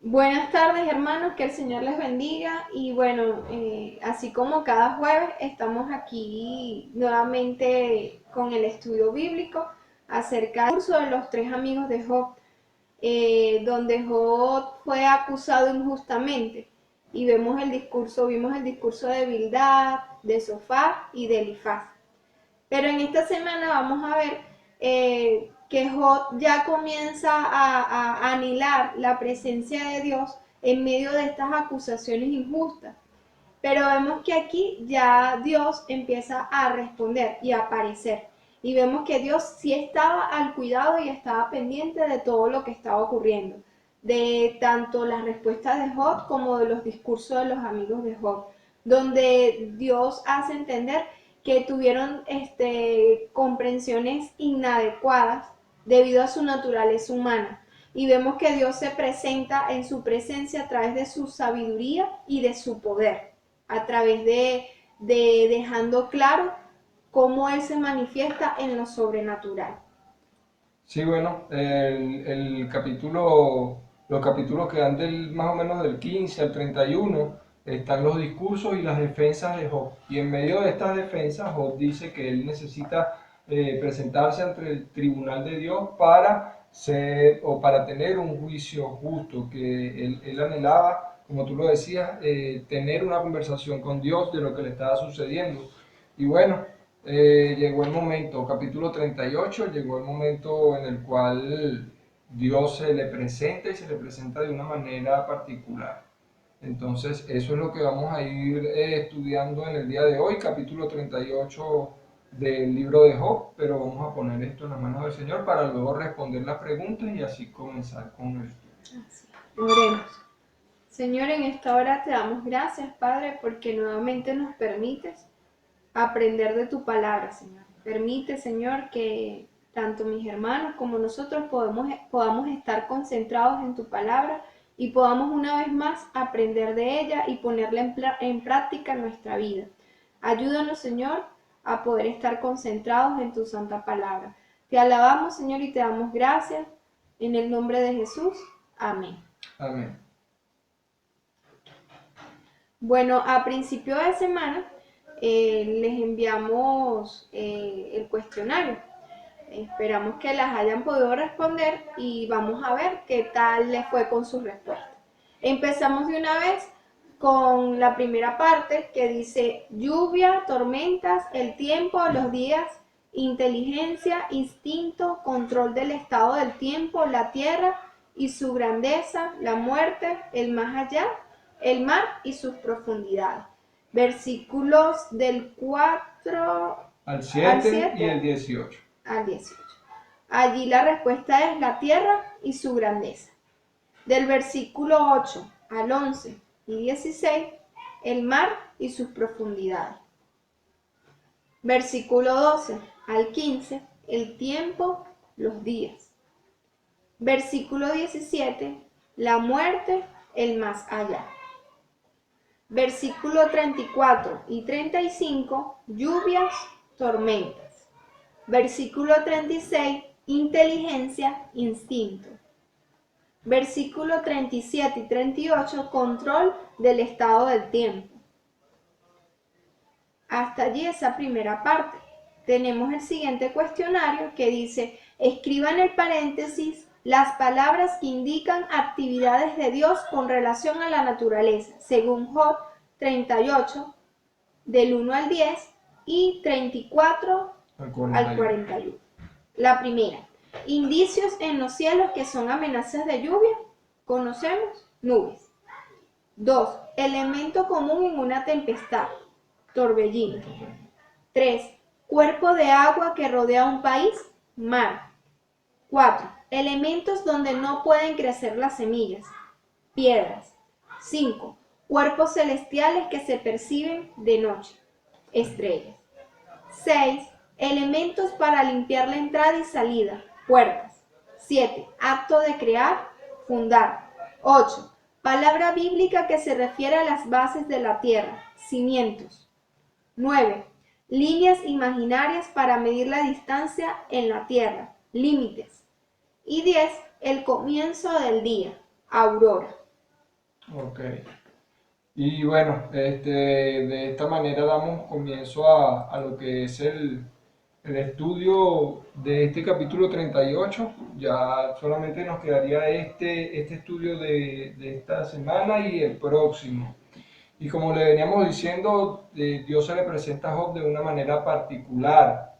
Buenas tardes, hermanos, que el Señor les bendiga. Y bueno, así como cada jueves estamos aquí nuevamente con el estudio bíblico acerca del curso de los tres amigos de Job, donde Job fue acusado injustamente. Y vimos el discurso de Bildad, de Sofá y de Elifaz. Pero en esta semana vamos a ver que Job ya comienza a anhelar la presencia de Dios en medio de estas acusaciones injustas. Pero vemos que aquí ya Dios empieza a responder y a aparecer. Y vemos que Dios sí estaba al cuidado y estaba pendiente de todo lo que estaba ocurriendo. De tanto las respuestas de Job como de los discursos de los amigos de Job. Donde Dios hace entender que tuvieron comprensiones inadecuadas debido a su naturaleza humana. Y vemos que Dios se presenta en su presencia a través de su sabiduría y de su poder, a través de dejando claro cómo Él se manifiesta en lo sobrenatural. Sí, bueno, los capítulos que van más o menos del 15 al 31, están los discursos y las defensas de Job. Y en medio de estas defensas, Job dice que él necesita presentarse ante el tribunal de Dios para para tener un juicio justo, que él anhelaba, como tú lo decías, tener una conversación con Dios de lo que le estaba sucediendo. Y bueno, llegó el momento, capítulo 38, llegó el momento en el cual Dios se le presenta y se le presenta de una manera particular. Entonces, eso es lo que vamos a ir estudiando en el día de hoy, capítulo 38 del libro de Job, pero vamos a poner esto en las manos del Señor para luego responder las preguntas y así comenzar con el estudio. Así. Oremos. Señor, en esta hora te damos gracias, Padre, porque nuevamente nos permites aprender de tu palabra, Señor. Permite, Señor, que tanto mis hermanos como nosotros podamos estar concentrados en tu palabra y podamos una vez más aprender de ella y ponerla en práctica en nuestra vida. Ayúdanos, Señor, a poder estar concentrados en tu santa palabra. Te alabamos, Señor, y te damos gracias. En el nombre de Jesús. Amén. Amén. Bueno, a principio de semana les enviamos el cuestionario. Esperamos que las hayan podido responder y vamos a ver qué tal les fue con sus respuestas. Empezamos de una vez con la primera parte que dice lluvia, tormentas, el tiempo, los días, inteligencia, instinto, control del estado del tiempo, la tierra y su grandeza, la muerte, el más allá, el mar y sus profundidades. Versículos del 4 Al al 7 y 7 el 18. al 18. Allí la respuesta es la tierra y su grandeza. Del versículo 8 al 11 y 16, el mar y sus profundidades. Versículo 12 al 15, el tiempo, los días. Versículo 17, la muerte, el más allá. Versículo 34 y 35, lluvias, tormentas. Versículo 36, inteligencia, instinto. Versículo 37 y 38, control del estado del tiempo. Hasta allí esa primera parte. Tenemos el siguiente cuestionario que dice, escriba en el paréntesis las palabras que indican actividades de Dios con relación a la naturaleza, según Job 38, del 1 al 10 y 34 Al al 41. 41. La primera, indicios en los cielos que son amenazas de lluvia. Conocemos nubes. 2. Elemento común en una tempestad. Torbellino. 3. Cuerpo de agua que rodea un país. Mar. 4. Elementos donde no pueden crecer las semillas. Piedras. 5. Cuerpos celestiales que se perciben de noche. Estrellas. 6. Elementos para limpiar la entrada y salida. Puertas. 7. Acto de crear, fundar. 8. Palabra bíblica que se refiere a las bases de la tierra. Cimientos. 9. Líneas imaginarias para medir la distancia en la tierra. Límites. Y 10. El comienzo del día. Aurora. Ok. Y bueno, de esta manera damos comienzo a lo que es el estudio de este capítulo 38. Ya solamente nos quedaría este estudio de esta semana y el próximo. Y como le veníamos diciendo, Dios se le presenta a Job de una manera particular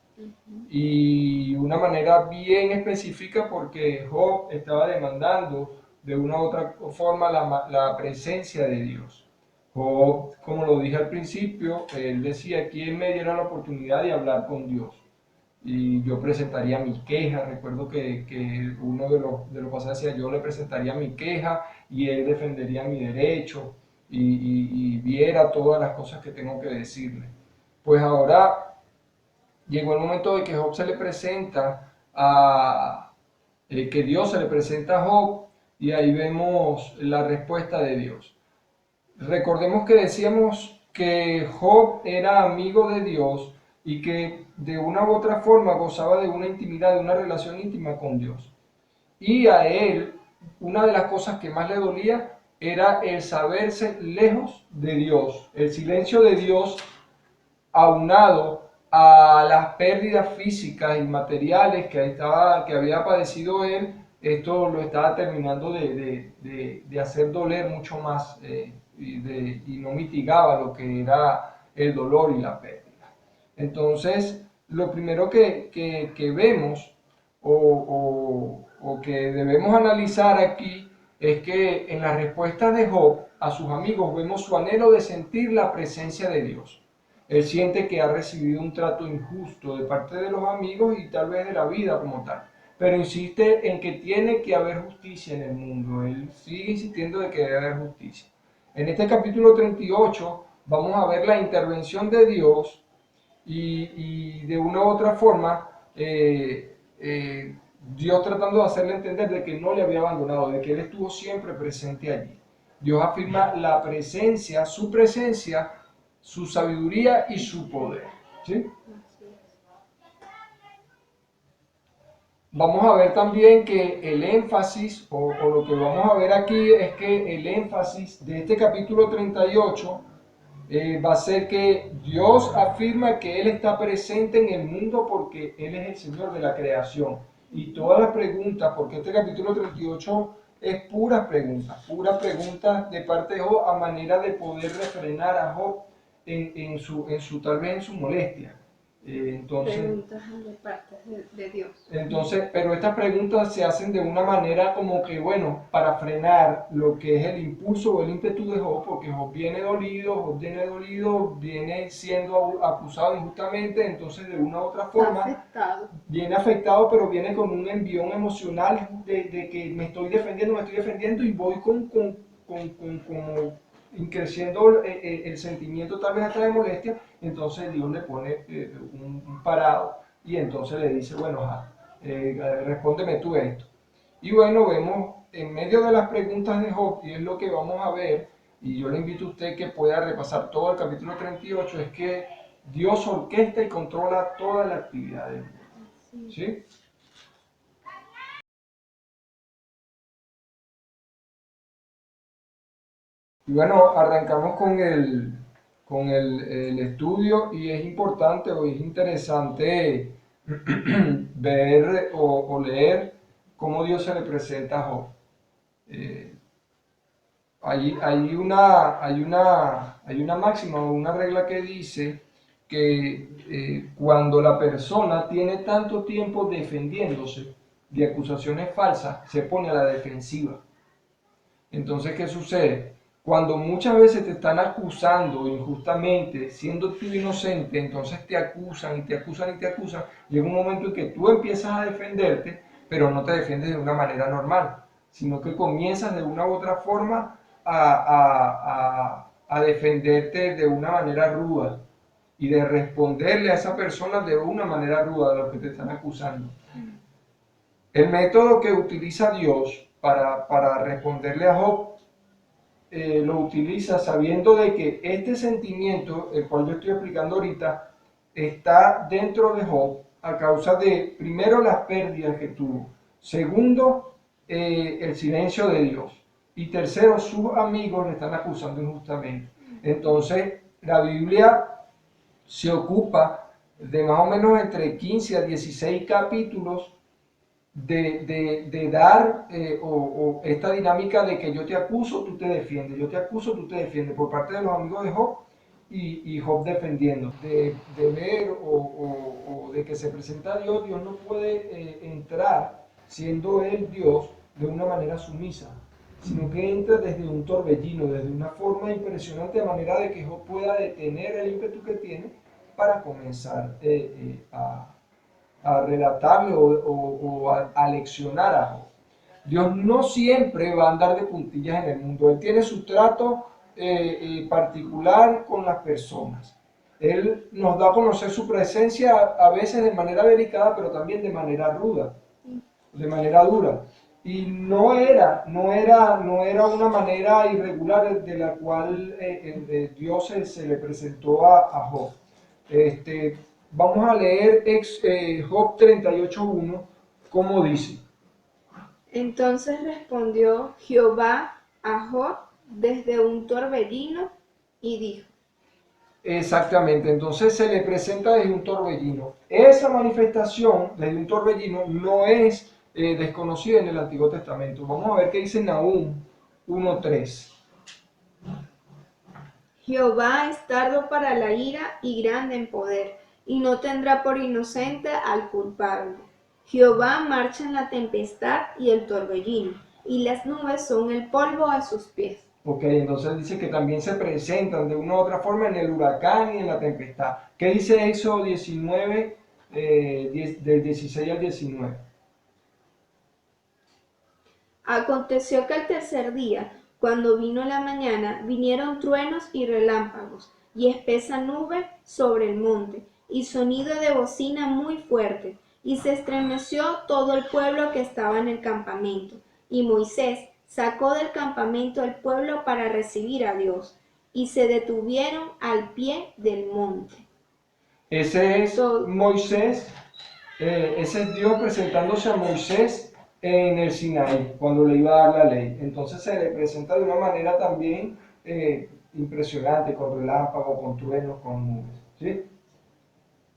y una manera bien específica porque Job estaba demandando de una u otra forma la presencia de Dios. Job, como lo dije al principio, él decía, ¿quién me diera la oportunidad de hablar con Dios? Y yo presentaría mi queja. Recuerdo que uno de los pasajes decía, yo le presentaría mi queja y él defendería mi derecho y viera todas las cosas que tengo que decirle. Pues ahora llegó el momento de que Job se le presenta que Dios se le presenta a Job y ahí vemos la respuesta de Dios. Recordemos que decíamos que Job era amigo de Dios y que de una u otra forma gozaba de una intimidad, de una relación íntima con Dios. Y a él, una de las cosas que más le dolía era el saberse lejos de Dios, el silencio de Dios aunado a las pérdidas físicas y materiales que había padecido él, esto lo estaba terminando de hacer doler mucho más y no mitigaba lo que era el dolor y la pérdida. Entonces, lo primero que vemos o que debemos analizar aquí es que en las respuestas de Job a sus amigos vemos su anhelo de sentir la presencia de Dios. Él siente que ha recibido un trato injusto de parte de los amigos y tal vez de la vida como tal, pero insiste en que tiene que haber justicia en el mundo. Él sigue insistiendo de que debe haber justicia. En este capítulo 38 vamos a ver la intervención de Dios y de una u otra forma Dios tratando de hacerle entender de que no le había abandonado, de que Él estuvo siempre presente allí. Dios afirma la presencia, su sabiduría y su poder. ¿Sí? Vamos a ver también que el énfasis, o lo que vamos a ver aquí es que el énfasis de este capítulo 38 va a ser que Dios afirma que Él está presente en el mundo porque Él es el Señor de la creación. Y todas las preguntas, porque este capítulo 38 es puras preguntas de parte de Job a manera de poder refrenar a Job tal vez en su molestia. Preguntas de parte de Dios. Entonces, pero estas preguntas se hacen de una manera como que, bueno, para frenar lo que es el impulso o el ímpetu de Job, porque Job viene dolido, viene siendo acusado injustamente, entonces de una u otra forma viene afectado, pero viene con un envión emocional de que me estoy defendiendo y voy como creciendo el sentimiento tal vez hasta de molestia, entonces Dios le pone un parado y entonces le dice, bueno, respóndeme tú esto. Y bueno, vemos en medio de las preguntas de Job, y es lo que vamos a ver, y yo le invito a usted que pueda repasar todo el capítulo 38, es que Dios orquesta y controla toda la actividad del mundo. ¿Sí? Y bueno, arrancamos con el estudio y es importante o es interesante ver o leer cómo Dios se le presenta a Job. Eh, hay una máxima o una regla que dice que cuando la persona tiene tanto tiempo defendiéndose de acusaciones falsas, se pone a la defensiva. Entonces, ¿qué sucede? Cuando muchas veces te están acusando injustamente, siendo tú inocente, entonces te acusan y te acusan y te acusan, llega un momento en que tú empiezas a defenderte, pero no te defiendes de una manera normal, sino que comienzas de una u otra forma a defenderte de una manera ruda y de responderle a esa persona de una manera ruda de lo que te están acusando. El método que utiliza Dios para responderle a Job lo utiliza sabiendo de que este sentimiento, el cual yo estoy explicando ahorita, está dentro de Job a causa de, primero, las pérdidas que tuvo, segundo, el silencio de Dios. y tercero, sus amigos le están acusando injustamente. Entonces, la Biblia se ocupa de más o menos entre 15 a 16 capítulos de dar o esta dinámica de que yo te acuso, tú te defiendes, yo te acuso, tú te defiendes, por parte de los amigos de Job y Job defendiendo. De ver o de que se presenta a Dios, Dios no puede entrar siendo Él Dios de una manera sumisa, sino que entra desde un torbellino, desde una forma impresionante, de manera de que Job pueda detener el ímpetu que tiene para comenzar a relatarle o a leccionar a Job. Dios no siempre va a andar de puntillas en el mundo. Él tiene su trato particular con las personas. Él nos da a conocer su presencia a veces de manera delicada, pero también de manera ruda, de manera dura. Y no era una manera irregular de la cual Dios se le presentó a Job. Vamos a leer Job 38:1, como dice. Entonces respondió Jehová a Job desde un torbellino y dijo. Exactamente, entonces se le presenta desde un torbellino. Esa manifestación desde un torbellino no es desconocida en el Antiguo Testamento. Vamos a ver qué dice Nahum 1:3. Jehová es tardo para la ira y grande en poder, y no tendrá por inocente al culpable. Jehová marcha en la tempestad y el torbellino, y las nubes son el polvo a sus pies. Ok, entonces dice que también se presentan de una u otra forma en el huracán y en la tempestad. ¿Qué dice Éxodo 19, del 16 al 19? Aconteció que al tercer día, cuando vino la mañana, vinieron truenos y relámpagos, y espesa nube sobre el monte, y sonido de bocina muy fuerte, y se estremeció todo el pueblo que estaba en el campamento. Y Moisés sacó del campamento el pueblo para recibir a Dios, y se detuvieron al pie del monte. Ese es Todo, Moisés, ese es Dios presentándose a Moisés en el Sinaí, cuando le iba a dar la ley. Entonces se le presenta de una manera también impresionante, con relámpagos, con truenos, con nubes. ¿Sí?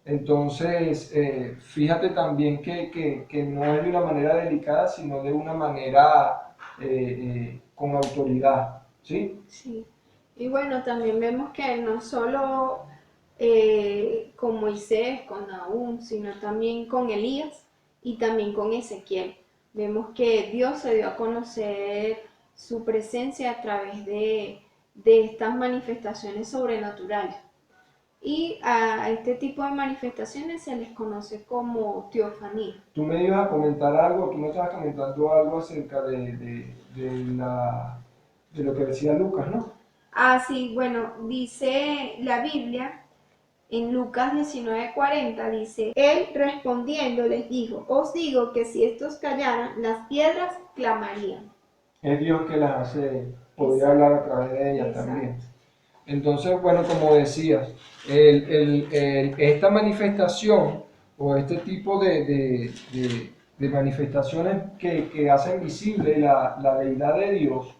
Entonces, fíjate también que no es de una manera delicada, sino de una manera con autoridad. ¿Sí? sí. Y bueno, también vemos que no solo con Moisés, con Nahum, sino también con Elías y también con Ezequiel. Vemos que Dios se dio a conocer su presencia a través de estas manifestaciones sobrenaturales. Y a este tipo de manifestaciones se les conoce como teofanía. Tú me ibas a comentar algo, tú me estabas comentando algo acerca de lo que decía Lucas, ¿no? Ah, sí, bueno, dice la Biblia en Lucas 19:40 dice, él respondiendo les dijo, os digo que si estos callaran, las piedras clamarían. Es Dios que las hace, podría Exacto, hablar a través de ellas exacto. también. Entonces, bueno, como decías, esta manifestación o este tipo de manifestaciones que hacen visible la deidad de Dios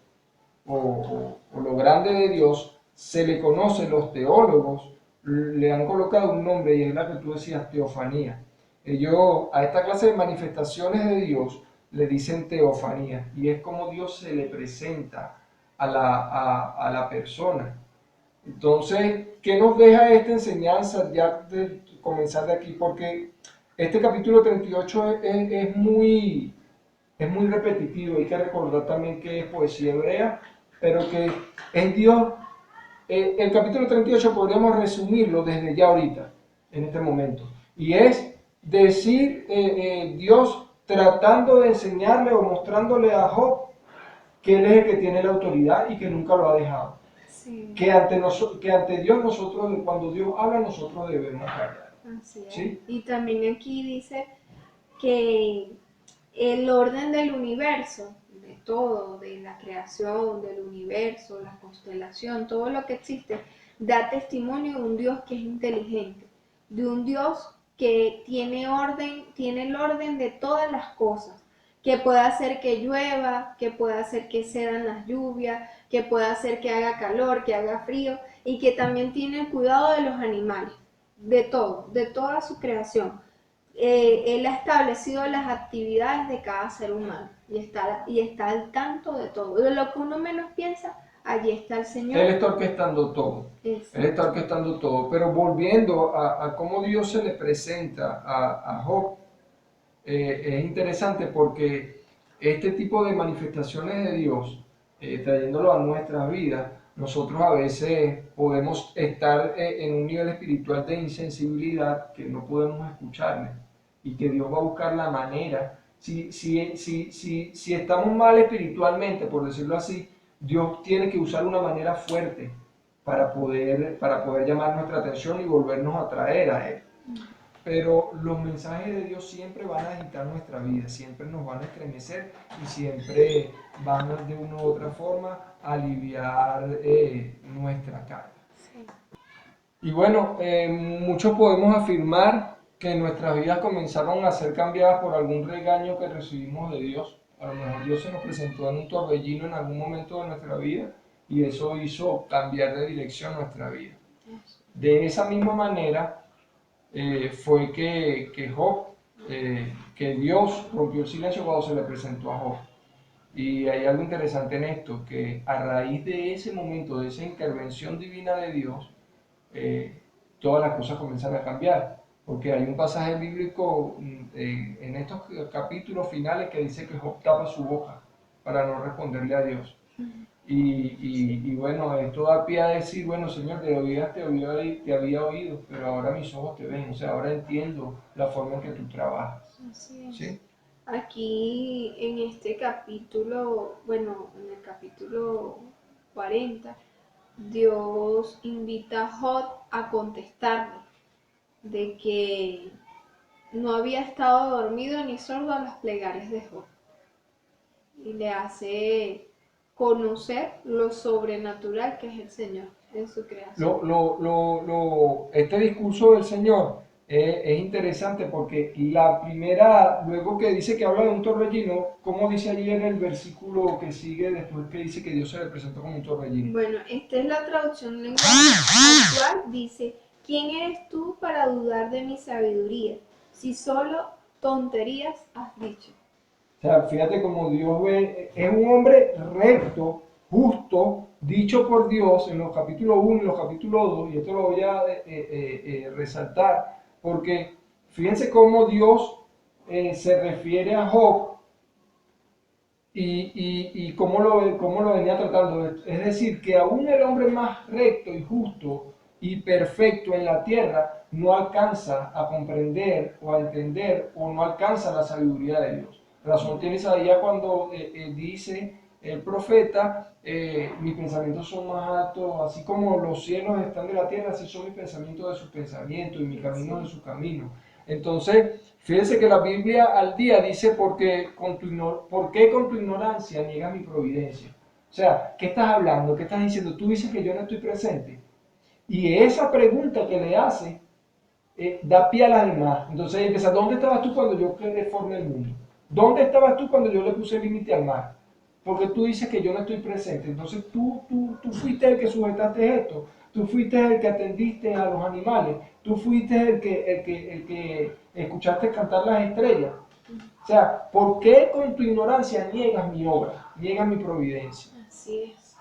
o lo grande de Dios, se le conoce, los teólogos le han colocado un nombre y es la que tú decías, teofanía. Ellos a esta clase de manifestaciones de Dios le dicen teofanía y es como Dios se le presenta a la persona. Entonces, ¿qué nos deja esta enseñanza ya de comenzar de aquí? Porque este capítulo 38 es muy repetitivo. Hay que recordar también que es poesía hebrea, pero que es Dios. El capítulo 38 podríamos resumirlo desde ya ahorita, en este momento. Y es decir, Dios tratando de enseñarle o mostrándole a Job que Él es el que tiene la autoridad y que nunca lo ha dejado. Sí, Que ante Dios nosotros, cuando Dios habla, nosotros debemos callar. así es. ¿Sí? Y también aquí dice que el orden del universo, de todo, de la creación, del universo, la constelación, todo lo que existe, da testimonio de un Dios que es inteligente, de un Dios que tiene orden, tiene el orden de todas las cosas, que puede hacer que llueva, que puede hacer que cedan las lluvias, que puede hacer que haga calor, que haga frío, y que también tiene el cuidado de los animales, de todo, de toda su creación. Él ha establecido las actividades de cada ser humano y está al tanto de todo. De lo que uno menos piensa, allí está el Señor. Él está orquestando todo. Exacto. Él está orquestando todo. Pero volviendo a cómo Dios se le presenta a Job, es interesante porque este tipo de manifestaciones de Dios, trayéndolo a nuestras vidas, nosotros a veces podemos estar en un nivel espiritual de insensibilidad que no podemos escucharle y que Dios va a buscar la manera. Si estamos mal espiritualmente, por decirlo así, Dios tiene que usar una manera fuerte para poder llamar nuestra atención y volvernos a traer a Él. Pero los mensajes de Dios siempre van a agitar nuestra vida, siempre nos van a estremecer y siempre van de una u otra forma a aliviar nuestra carga. Sí. Y bueno, muchos podemos afirmar que nuestras vidas comenzaron a ser cambiadas por algún regaño que recibimos de Dios. A lo mejor Dios se nos presentó en un torbellino en algún momento de nuestra vida y eso hizo cambiar de dirección nuestra vida. De esa misma manera, fue que Job, que Dios rompió el silencio cuando se le presentó a Job. Y hay algo interesante en esto, que a raíz de ese momento, de esa intervención divina de Dios, todas las cosas comienzan a cambiar. Porque hay un pasaje bíblico en estos capítulos finales que dice que Job tapa su boca para no responderle a Dios. Y bueno, esto da pie a decir, bueno, Señor, de oídas te había oído, pero ahora mis ojos te ven, o sea, ahora entiendo la forma en que tú trabajas. Así es. ¿Sí? Aquí en este capítulo, bueno, en el capítulo 40, Dios invita a Job a contestarle de que no había estado dormido ni sordo a las plegarias de Job. Y le hace conocer lo sobrenatural que es el Señor en su creación. Este discurso del Señor es interesante porque la primera, luego que dice que habla de un torbellino, ¿cómo dice allí en el versículo que sigue después que dice que Dios se le presentó como un torbellino? Bueno, esta es la traducción lenguaje actual. Dice, ¿quién eres tú para dudar de mi sabiduría? Si solo tonterías has dicho. O sea, fíjate cómo Dios ve, es un hombre recto, justo, dicho por Dios en los capítulos 1 y los capítulos 2, y esto lo voy a resaltar, porque fíjense cómo Dios se refiere a Job y cómo lo venía tratando. Es decir, que aún el hombre más recto y justo y perfecto en la tierra no alcanza a comprender o a entender o no alcanza la sabiduría de Dios. Razón tiene Isaías cuando dice el profeta, mis pensamientos son más altos, así como los cielos están de la tierra, así son mis pensamientos de sus pensamientos y mis caminos de sus caminos. Entonces, fíjense que la Biblia al día dice, ¿por qué con tu ignorancia niegas mi providencia? O sea, ¿qué estás hablando? ¿Qué estás diciendo? Tú dices que yo no estoy presente. Y esa pregunta que le hace da pie a las demás. Entonces empieza, ¿dónde estabas tú cuando yo formé el mundo? ¿Dónde estabas tú cuando yo le puse el límite al mar? Porque tú dices que yo no estoy presente. Entonces tú fuiste el que sujetaste esto. Tú fuiste el que atendiste a los animales. Tú fuiste el que escuchaste cantar las estrellas. O sea, ¿por qué con tu ignorancia niegas mi obra? Niegas mi providencia. Así es.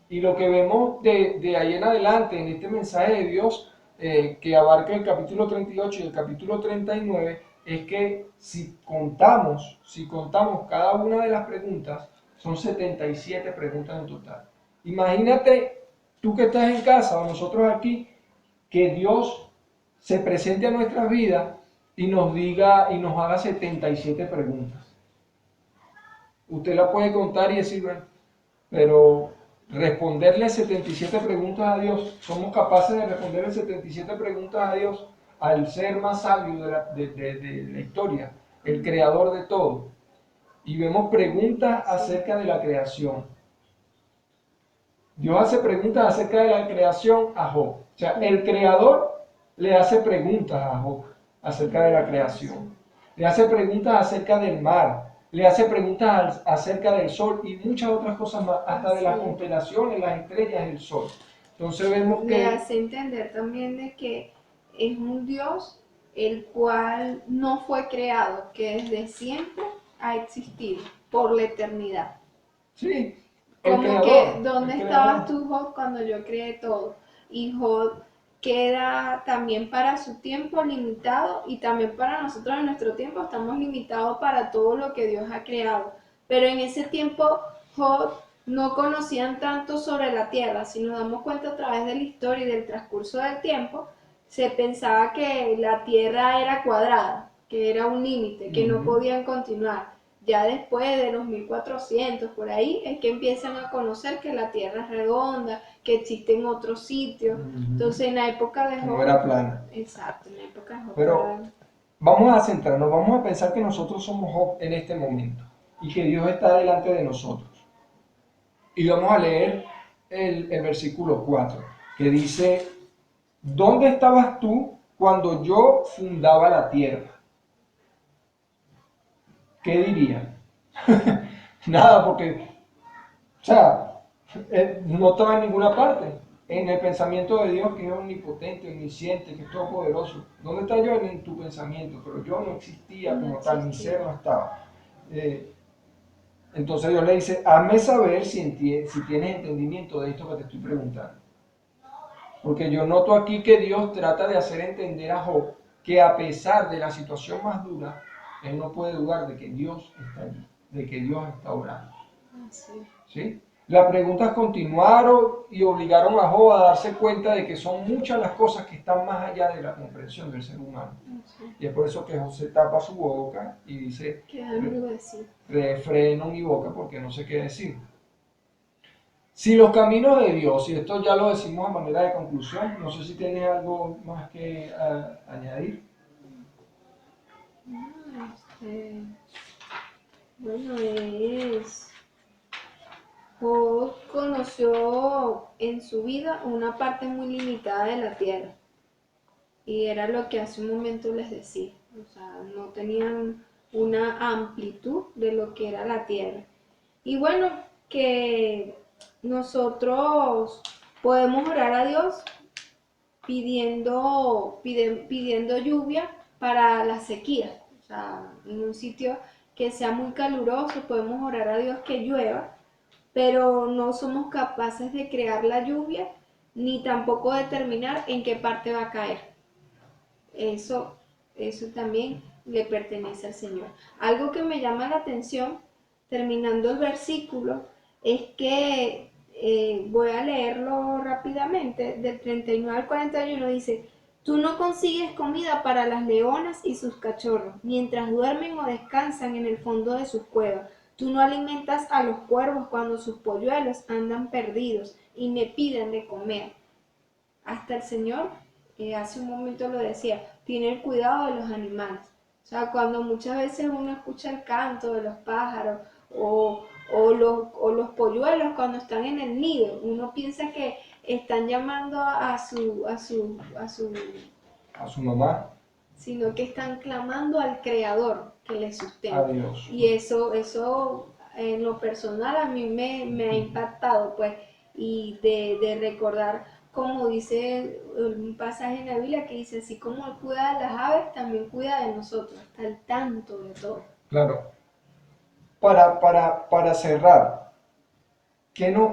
Y lo que vemos de ahí en adelante en este mensaje de Dios que abarca el capítulo 38 y el capítulo 39 es que si contamos cada una de las preguntas, son 77 preguntas en total. Imagínate tú que estás en casa o nosotros aquí, que Dios se presente a nuestras vidas y nos diga y nos haga 77 preguntas. Usted la puede contar y decir, bueno, pero responderle 77 preguntas a Dios, somos capaces de responderle 77 preguntas a Dios, al ser más sabio de la historia, el creador de todo. Y vemos preguntas acerca de la creación. Dios hace preguntas acerca de la creación a Job. O sea, el creador le hace preguntas a Job acerca de la creación. Le hace preguntas acerca del mar, le hace preguntas acerca del sol y muchas otras cosas más, hasta de las Sí. constelaciones, las estrellas, el sol. Entonces vemos Le que, hace entender también de que es un Dios el cual no fue creado, que desde siempre ha existido por la eternidad. sí, Como que, el ¿dónde estabas creador. tú, Job, cuando yo creé todo? Y Job queda también para su tiempo limitado y también para nosotros en nuestro tiempo estamos limitados para todo lo que Dios ha creado. Pero en ese tiempo Job no conocían tanto sobre la tierra. Si nos damos cuenta a través de la historia y del transcurso del tiempo, se pensaba que la tierra era cuadrada, que era un límite, que no Ujú. podían continuar. Ya después de los 1400 por ahí es que empiezan a conocer que la Tierra es redonda, que existen otros sitios. Ujú. Entonces en la época de Que no Job, era plana. exacto, en la época de Job Pero vamos a centrarnos, vamos a pensar que nosotros somos Job en este momento y que Dios está delante de nosotros. Y vamos a leer el versículo 4, que dice, ¿dónde estabas tú cuando yo fundaba la tierra? ¿Qué diría? Nada, porque, o sea, no estaba en ninguna parte. En el pensamiento de Dios, que es omnipotente, omnisciente, que es todopoderoso. ¿Dónde está yo? En tu pensamiento, pero yo no existía no como tal, mi existía. ser no estaba. Entonces Dios le dice, hazme saber si tienes entendimiento de esto que te estoy preguntando. Porque yo noto aquí que Dios trata de hacer entender a Job que a pesar de la situación más dura, él no puede dudar de que Dios está allí, de que Dios está orando. Así, ¿Sí? Las preguntas continuaron y obligaron a Job a darse cuenta de que son muchas las cosas que están más allá de la comprensión del ser humano. así. Y es por eso que Job se tapa su boca y dice, Queda algo así. refreno mi boca porque no sé qué decir. Si los caminos de Dios, y esto ya lo decimos a manera de conclusión, no sé si tienes algo más que añadir. Este, bueno, Job conoció en su vida una parte muy limitada de la tierra. Y era lo que hace un momento les decía. O sea, no tenían una amplitud de lo que era la tierra. Y bueno, que nosotros podemos orar a Dios pidiendo lluvia para la sequía. O sea, en un sitio que sea muy caluroso, podemos orar a Dios que llueva, pero no somos capaces de crear la lluvia ni tampoco determinar en qué parte va a caer. Eso, eso también le pertenece al Señor. Algo que me llama la atención, terminando el versículo, es que voy a leerlo rápidamente, del 39 al 41 dice, tú no consigues comida para las leonas y sus cachorros, mientras duermen o descansan en el fondo de sus cuevas. Tú no alimentas a los cuervos cuando sus polluelos andan perdidos y me piden de comer. Hasta el Señor, hace un momento lo decía, tiene el cuidado de los animales. O sea, cuando muchas veces uno escucha el canto de los pájaros o los polluelos cuando están en el nido, uno piensa que están llamando A su mamá, sino que están clamando al Creador que les a sustenta. Dios. Y eso en lo personal a mí me ha impactado, pues, y de recordar, como dice un pasaje en la Biblia que dice, así como Él cuida de las aves, también cuida de nosotros, está al tanto de todo. Claro. Para cerrar,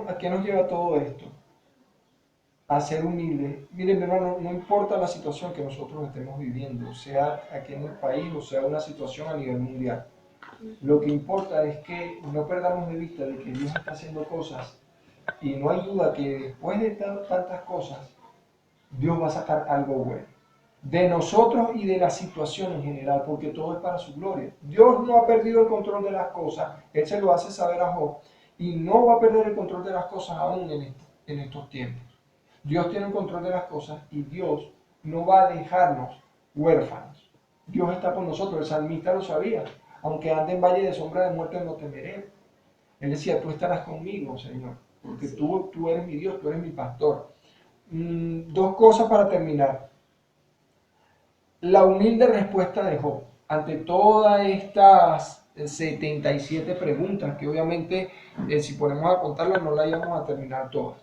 ¿a qué nos lleva todo esto? A ser humildes. Miren, mi hermano, no importa la situación que nosotros estemos viviendo, sea aquí en el país o sea una situación a nivel mundial. Lo que importa es que no perdamos de vista de que Dios está haciendo cosas y no hay duda que después de tantas cosas, Dios va a sacar algo bueno. De nosotros y de la situación en general, porque todo es para su gloria. Dios no ha perdido el control de las cosas, Él se lo hace saber a Job, y no va a perder el control de las cosas aún en estos tiempos. Dios tiene el control de las cosas y Dios no va a dejarnos huérfanos. Dios está con nosotros, el salmista lo sabía. Aunque ande en valle de sombra de muerte, no temeré. Él decía, tú estarás conmigo, Señor, porque Así es. tú eres mi Dios, tú eres mi pastor. Dos cosas para terminar. La humilde respuesta de Job ante todas estas 77 preguntas, que obviamente si ponemos a contarlas no la íbamos a terminar todas.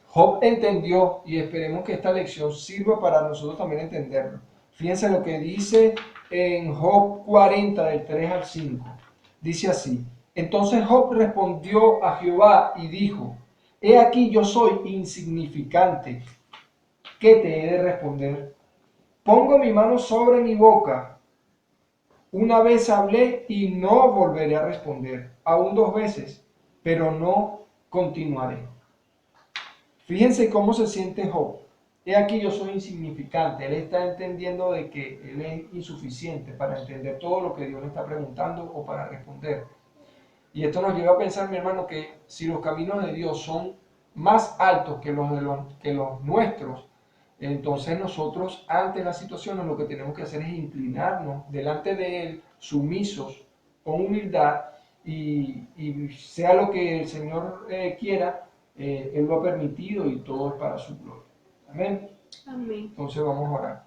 Job entendió, y esperemos que esta lección sirva para nosotros también entenderlo. Fíjense lo que dice en Job 40, del 3 al 5. Dice así: entonces Job respondió a Jehová y dijo: he aquí yo soy insignificante, ¿qué te he de responder? Pongo mi mano sobre mi boca. Una vez hablé y no volveré a responder, aún 2 veces, pero no continuaré. Fíjense cómo se siente Job. He aquí yo soy insignificante. Él está entendiendo de que él es insuficiente para entender todo lo que Dios le está preguntando o para responder. Y esto nos lleva a pensar, mi hermano, que si los caminos de Dios son más altos que los nuestros, entonces nosotros ante las situaciones lo que tenemos que hacer es inclinarnos delante de Él, sumisos, con humildad, y sea lo que el Señor quiera, Él lo ha permitido y todo es para su gloria. Amén. Amén. Entonces vamos a orar.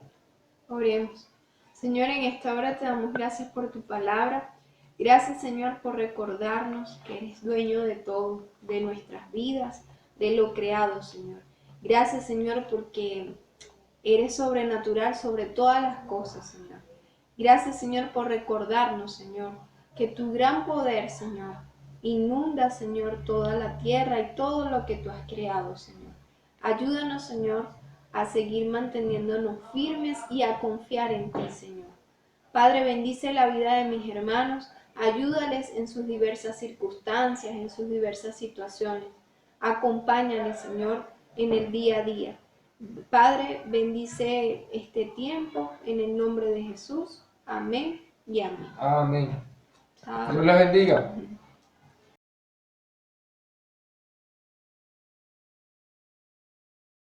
Oremos. Señor, en esta hora te damos gracias por tu palabra. Gracias, Señor, por recordarnos que eres dueño de todo, de nuestras vidas, de lo creado, Señor. Gracias, Señor, porque eres sobrenatural sobre todas las cosas, Señor. Gracias, Señor, por recordarnos, Señor, que tu gran poder, Señor, inunda, Señor, toda la tierra y todo lo que tú has creado, Señor. Ayúdanos, Señor, a seguir manteniéndonos firmes y a confiar en ti, Señor. Padre, bendice la vida de mis hermanos, ayúdales en sus diversas circunstancias, en sus diversas situaciones. Acompáñales, Señor, en el día a día. Padre, bendice este tiempo en el nombre de Jesús. Amén y amén. Amén. Chao. Dios les bendiga.